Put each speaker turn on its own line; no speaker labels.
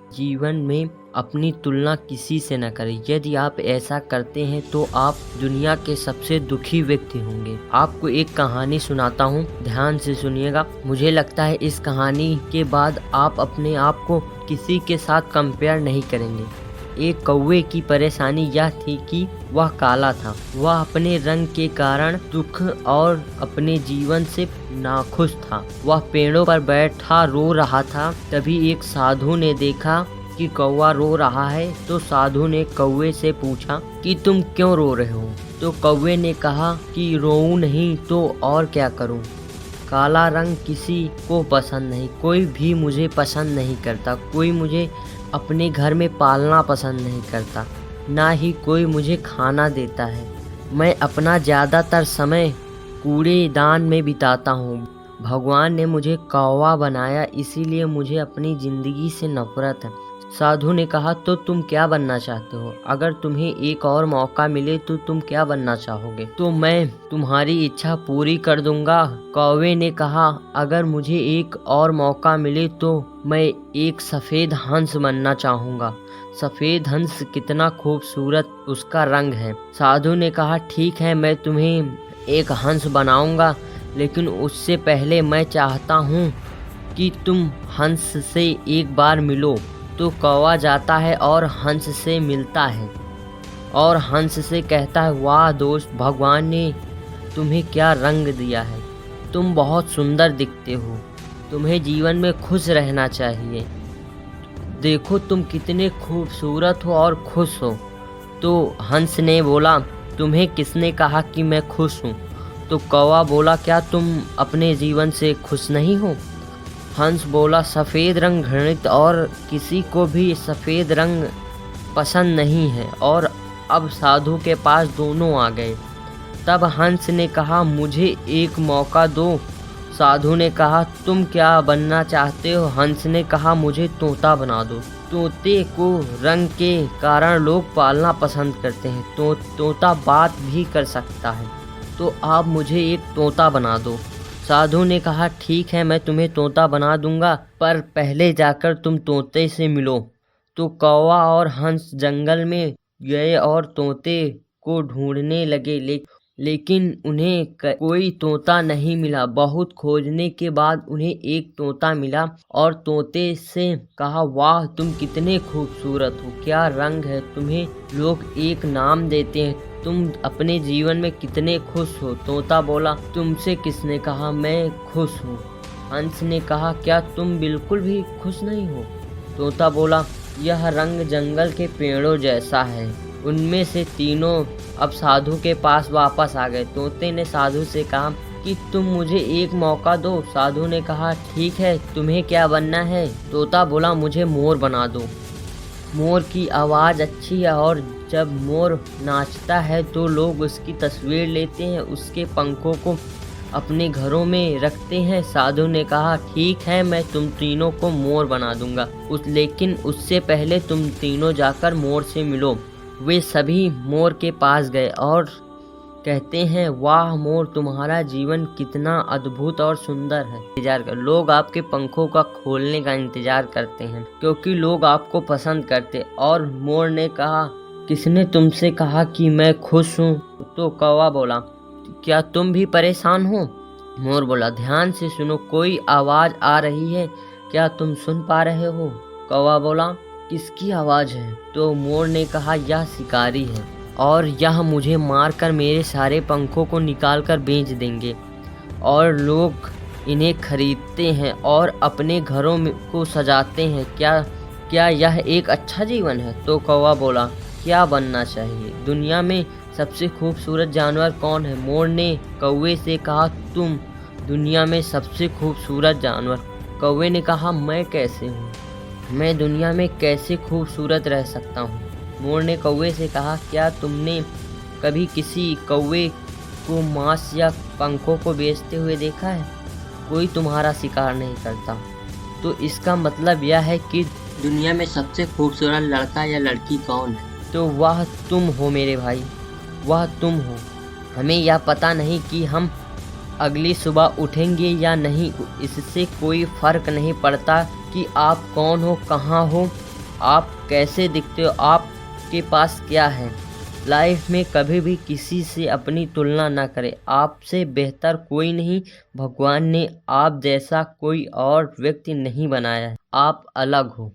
जीवन में अपनी तुलना किसी से न करें। यदि आप ऐसा करते हैं तो आप दुनिया के सबसे दुखी व्यक्ति होंगे। आपको एक कहानी सुनाता हूँ, ध्यान से सुनिएगा। मुझे लगता है इस कहानी के बाद आप अपने आप को किसी के साथ कंपेयर नहीं करेंगे। एक कौवे की परेशानी यह थी कि वह काला था। वह अपने रंग के कारण दुख और अपने जीवन से नाखुश था। वह पेड़ों पर बैठा रो रहा था। तभी एक साधु ने देखा कि कौवा रो रहा है, तो साधु ने कौवे से पूछा कि तुम क्यों रो रहे हो। तो कौवे ने कहा कि रोऊं नहीं तो और क्या करूं। काला रंग किसी को पसंद नहीं, कोई भी मुझे पसंद नहीं करता। कोई मुझे अपने घर में पालना पसंद नहीं करता, ना ही कोई मुझे खाना देता है। मैं अपना ज़्यादातर समय कूड़ेदान में बिताता हूँ। भगवान ने मुझे कौवा बनाया, इसीलिए मुझे अपनी ज़िंदगी से नफरत है। साधु ने कहा, तो तुम क्या बनना चाहते हो? अगर तुम्हें एक और मौका मिले तो तुम क्या बनना चाहोगे? तो मैं तुम्हारी इच्छा पूरी कर दूंगा। कौवे ने कहा, अगर मुझे एक और मौका मिले तो मैं एक सफ़ेद हंस बनना चाहूँगा। सफ़ेद हंस कितना खूबसूरत उसका रंग है। साधु ने कहा, ठीक है, मैं तुम्हें एक हंस बनाऊंगा, लेकिन उससे पहले मैं चाहता हूँ कि तुम हंस से एक बार मिलो। तो कौवा जाता है और हंस से मिलता है और हंस से कहता है, वाह दोस्त, भगवान ने तुम्हें क्या रंग दिया है। तुम बहुत सुंदर दिखते हो। तुम्हें जीवन में खुश रहना चाहिए। देखो तुम कितने खूबसूरत हो और खुश हो। तो हंस ने बोला, तुम्हें किसने कहा कि मैं खुश हूँ? तो कौवा बोला, क्या तुम अपने जीवन से खुश नहीं हो? हंस बोला, सफ़ेद रंग घृणित और किसी को भी सफ़ेद रंग पसंद नहीं है। और अब साधु के पास दोनों आ गए। तब हंस ने कहा, मुझे एक मौका दो। साधु ने कहा, तुम क्या बनना चाहते हो? हंस ने कहा, मुझे तोता बना दो। तोते को रंग के कारण लोग पालना पसंद करते हैं। तो तोता बात भी कर सकता है, तो आप मुझे एक तोता बना दो। साधु ने कहा, ठीक है, मैं तुम्हें तोता बना दूंगा, पर पहले जाकर तुम तोते से मिलो। तो कौवा और हंस जंगल में गए और तोते को ढूंढने लगे, लेकिन उन्हें कोई तोता नहीं मिला। बहुत खोजने के बाद उन्हें एक तोता मिला और तोते से कहा, वाह, तुम कितने खूबसूरत हो, क्या रंग है। तुम्हें लोग एक नाम देते हैं। तुम अपने जीवन में कितने खुश हो? तोता बोला, तुमसे किसने कहा मैं खुश हूँ? हंस ने कहा, क्या तुम बिल्कुल भी खुश नहीं हो? तोता बोला, यह रंग जंगल के पेड़ों जैसा है। उनमें से तीनों अब साधु के पास वापस आ गए। तोते ने साधु से कहा कि तुम मुझे एक मौका दो। साधु ने कहा, ठीक है, तुम्हें क्या बनना है? तोता बोला, मुझे मोर बना दो। मोर की आवाज़ अच्छी है और जब मोर नाचता है तो लोग उसकी तस्वीर लेते हैं, उसके पंखों को अपने घरों में रखते हैं। साधु ने कहा, ठीक है, मैं तुम तीनों को मोर बना दूंगा, लेकिन उससे पहले तुम तीनों जाकर मोर से मिलो। वे सभी मोर के पास गए और कहते हैं, वाह मोर, तुम्हारा जीवन कितना अद्भुत और सुंदर है। इंतजार कर, लोग आपके पंखों का खोलने का इंतजार करते हैं, क्योंकि लोग आपको पसंद करते। और मोर ने कहा, किसने तुमसे कहा कि मैं खुश हूँ? तो कौवा बोला, क्या तुम भी परेशान हो? मोर बोला, ध्यान से सुनो, कोई आवाज़ आ रही है, क्या तुम सुन पा रहे हो? कौवा बोला, किसकी आवाज़ है? तो मोर ने कहा, यह शिकारी है और यह मुझे मारकर मेरे सारे पंखों को निकालकर बेच देंगे और लोग इन्हें खरीदते हैं और अपने घरों को सजाते हैं। क्या यह एक अच्छा जीवन है? तो कौवा बोला, क्या बनना चाहिए? दुनिया में सबसे खूबसूरत जानवर कौन है? मोर ने कौवे से कहा, तुम दुनिया में सबसे खूबसूरत जानवर। कौवे ने कहा, मैं कैसे हूँ? मैं दुनिया में कैसे खूबसूरत रह सकता हूँ? मोर ने कौवे से कहा, क्या तुमने कभी किसी कौवे को मांस या पंखों को बेचते हुए देखा है? कोई तुम्हारा शिकार नहीं करता। तो इसका मतलब यह है कि दुनिया में सबसे खूबसूरत लड़का या लड़की कौन है? तो वह तुम हो मेरे भाई, वह तुम हो। हमें यह पता नहीं कि हम अगली सुबह उठेंगे या नहीं, इससे कोई फर्क नहीं पड़ता कि आप कौन हो, कहाँ हो। आप कैसे दिखते हो, आपके पास क्या है। लाइफ में कभी भी किसी से अपनी तुलना ना करें। आपसे बेहतर कोई नहीं, भगवान ने आप जैसा कोई और व्यक्ति नहीं बनाया है। आप अलग हो।